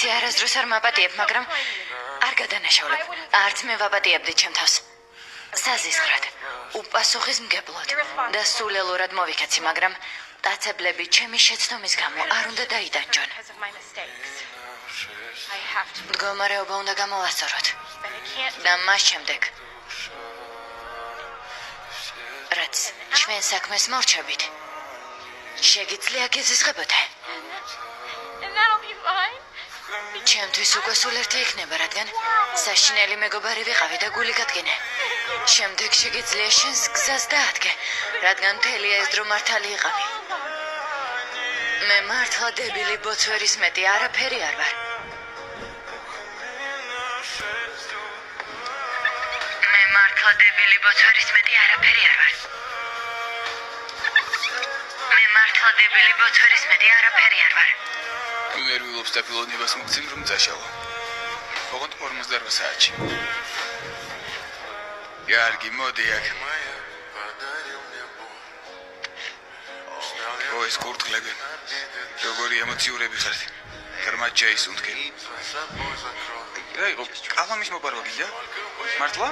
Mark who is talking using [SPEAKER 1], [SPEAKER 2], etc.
[SPEAKER 1] იცი არასდროს არ მაპატიებ, მაგრამ არ გადანაშავლებ. არც მე ვაპატიებდი ჩემ თავს. საზისხრად, უპასუხისმგებლოდ და სულელურად მოვიქეცი, მაგრამ დაწებლები ჩემი შეცდომის გამო არ უნდა დაიდანჯონ. მდგომარეობა უნდა გამოვასწოროთ. და მას შემდეგ რაც ჩვენ საქმეს მორჩებით, შეგიძლია გეზიზღებოდე. ჩემთვის უკვე სულ ერთი იქნება, რადგან საშინელი მეგობარი ვიყავი და გული გადგინე. შემდეგ შეგიძლია შენს გზას დაადგე, რადგან მთელი ეს დრო მართალი იყავი. მე მართლა დებილი ბოცვერის მეტი არაფერი არ ვარ.
[SPEAKER 2] ვერ ვილობს და ფილონებას მოგცემ რომ წაშალა. ოღონდ 48 საათში. Ярგი, მოდი აქ. ეს კურთხლები. როგორი ემოციურები ხართ. გერმად ჩაისუნთქე. აიღო, კალამის მოპარვა გინდა? მართლა?